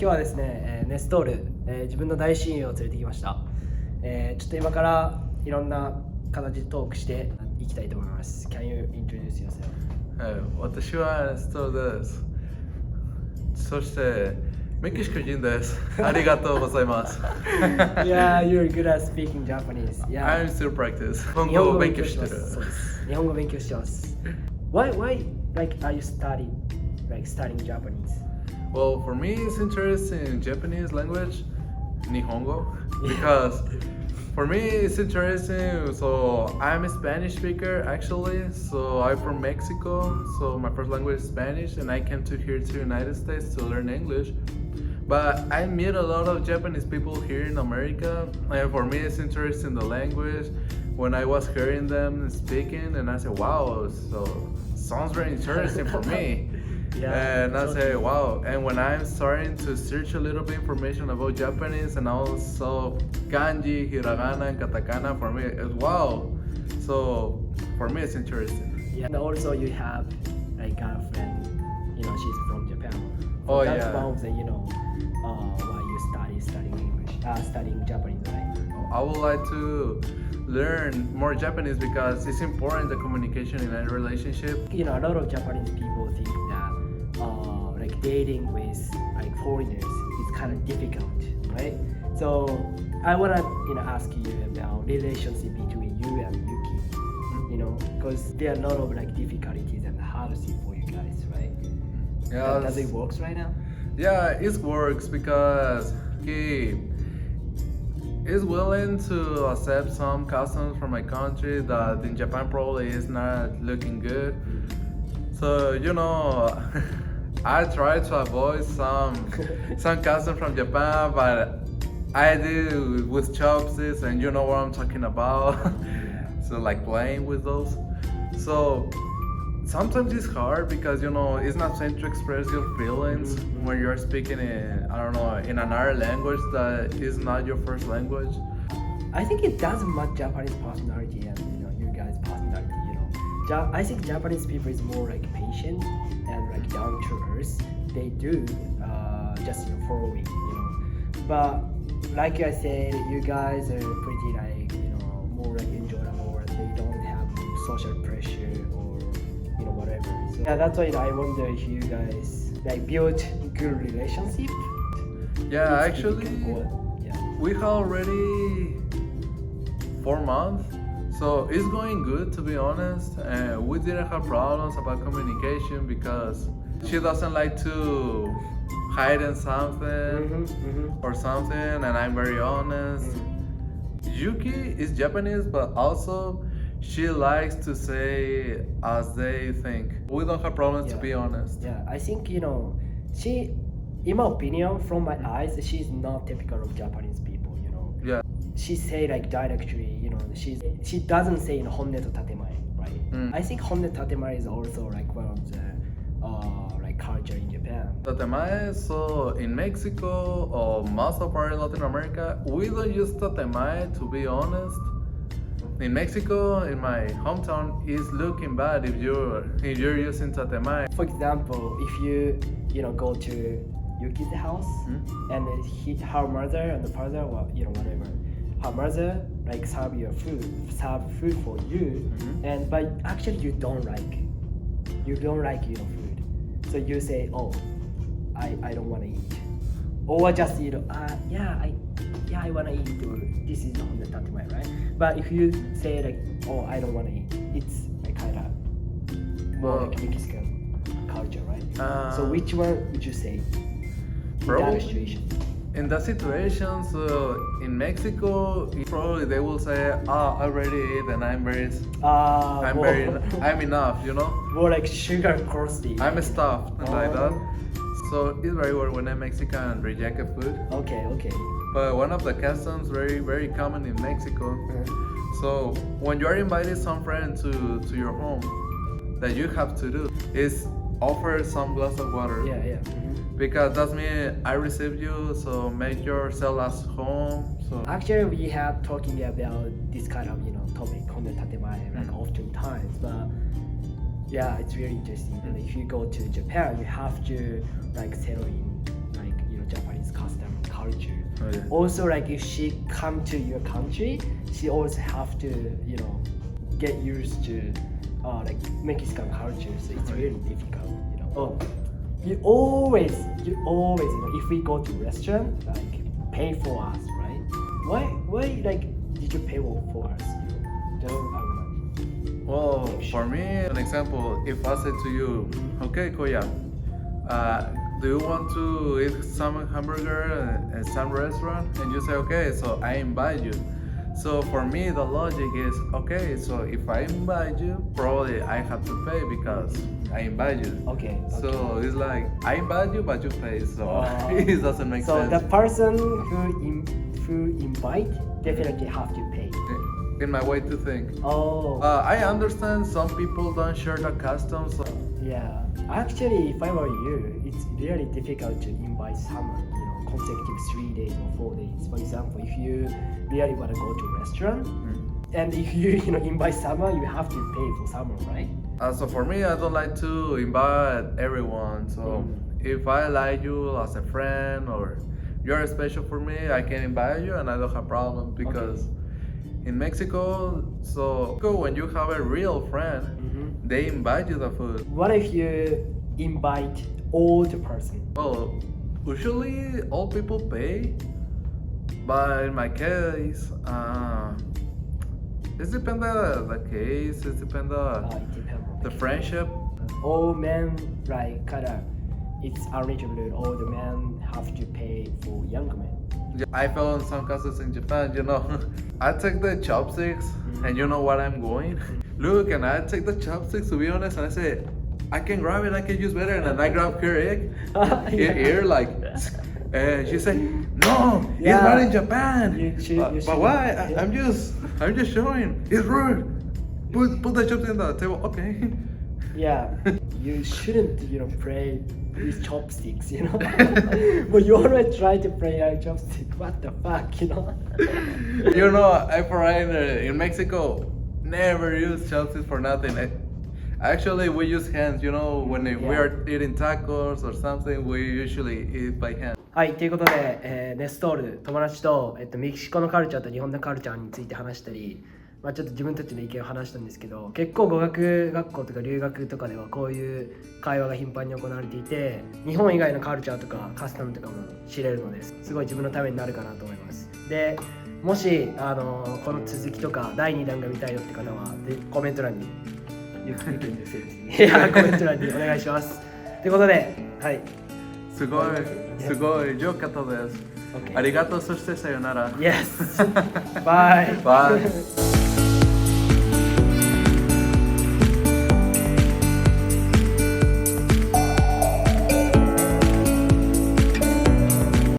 今日はですね、ネストール、自分の大親友を連れてきました。ちょっと今からいろんな形でトークしていきたいと思います。Can you introduce yourself? 私はネストールです。そしてメキシコ人です。ありがとうございます。Yeah, you're good at speaking Japanese. Yeah. I'm still practice. 日本語を勉強してる。そうです。日本語を勉強してます。Why like are you studying Japanese?Well, for me, it's interesting in Japanese language, Nihongo, because for me, it's interesting. So I'm a Spanish speaker actually. So I'm from Mexico. So my first language is Spanish, and I came to here to United States to learn English. But I meet a lot of Japanese people here in America, and for me, it's interesting the language. When I was hearing them speaking, and I said, "Wow, so sounds very interesting for me." Yeah, and I say, wow. And when I'm starting to search a little bit information about Japanese and also kanji, hiragana, and katakana, for me, it's wow. So for me, it's interesting. Yeah, and also you have a girlfriend. She's from Japan. Oh, that's yeah. one of the why you studying Japanese, right? I would like to learn more Japanese because it's important the communication in a relationship. A lot of Japanese people think that like dating with like foreigners is kind of difficult, right? So I wanna ask you about relationship between you and Yuki, because there are a lot of like difficulties and hardship for you guys, right? Yeah. Does it work right now? Yeah, it works because he is willing to accept some customs from my country that in Japan probably is not looking good. So I try to avoid some customs from Japan, but I do with chopsticks, and you know what I'm talking about. So like playing with those. So sometimes it's hard because it's not safe to express your feelings when you're speaking in another language that is not your first language. I think it doesn't match Japanese personality and you guys' personality. I think Japanese people is more like patient and like down to earth. They do just following, But like I said, you guys are pretty like more like enjoyable, and they don't have social pressure or whatever. So yeah, that's why I wonder if you guys like build good relationship. Yeah, actually, we have already 4 months. So it's going good, to be honest. We didn't have problems about communication because she doesn't like to hide in something or something, and I'm very honest. Yuki is Japanese, but also she likes to say as they think. We don't have problems, to be honest. Yeah, I think she, in my opinion, from my eyes, she's not typical of Japanese people. Yeah. She say like directly, she doesn't say honne to tatemae, right? I think honne tatemae is also like one of the like culture in Japan. Tatemae, so in Mexico or most of our Latin America, we don't use tatemae, to be honest. In Mexico, in my hometown, it's looking bad if you're using tatemae. For example, if you go to Yuki's house and her mother and the father, whatever, her mother like serve food for you, but actually you don't like food, so you say, oh, I don't want to eat, or just I want to eat, or this is on the tatemae, right? But if you say like, oh, I don't want to eat, it's like kind of more like Mexican culture, right? So which one would you say in that situation? In that situation, so in Mexico, probably they will say, I already ate and I'm enough, More like sugar crusty. I'm stuffed and like that. So it's very weird when a Mexican reject food. Okay. But one of the customs very, very common in Mexico. So when you're inviting some friend to your home, that you have to do is offer some glass of water. Yeah. Because that means I received you, so make yourself at home. So actually, we have talking about this kind of topic on the tatemae like often times, but yeah, it's really interesting. And if you go to Japan, you have to like settle in like Japanese Oh, yeah. Also, like if she come to your country, she also have to, get used to like Mexican culture. So it's really difficult, You always, if we go to restaurant, like pay for us, right? Why, like, did you pay for us? Well, for me, an example, if I say to you, okay, Koya, do you want to eat some hamburger at some restaurant? And you say, okay, so I invite you. So for me, the logic is, okay, so if I invite you, probably I have to pay because I invite you. Okay. So it's like, I invite you, but you pay, so it doesn't make so sense. the person who invite definitely have to pay. In my way to think. Oh. I understand some people don't share the customs. Yeah. Actually, if I were you, it's really difficult to invite someone, consecutive 3 days or 4 days. For example, if you really want to go to a restaurant, and if you invite someone, you have to pay for someone, right? So for me, I don't like to invite everyone. So if I like you as a friend or you're special for me, I can invite you and I don't have problem because in Mexico, so when you have a real friend, they invite you the food. What if you invite old person? Well, usually all people pay, but in my case, it depends on the case. It depends on It depends on the friendship. Old men, like kinda, it's unreachable. Old men have to pay for young men. I fell in some cases in Japan, I take the chopsticks and you know what I'm going? Look, and I take the chopsticks to be honest and I say, I can grab it, I can use better, and then I grab her egg, here like, and she said, no, it's not in Japan. But why? I'm just showing, it's rude. Put the chopsticks on the table, okay. Yeah, you shouldn't, play with chopsticks, But you always try to play like chopstick. What the fuck, I foreigner in Mexico never use chopsticks for nothing. Actually, we use hands, when we are eating tacos or something, we usually eat by hand. はい、ということで、ネストール友達と、メキシコのカルチャーと日本のカルチャーについて話したり、ちょっと自分たちの意見を話したんですけど、結構語学学校とか留学とかではこういう会話が頻繁に行われていて、日本以外のカルチャーとかカスタムとかも知れるのです。すごい自分のためになるかなと思います。で、もしこの続きとか第2弾が見たいよって方はコメント欄にコメント欄にお願いします。ということで、はい。すごい良かったです。ありがとう、そしてさよなら。Yes. Bye. Bye.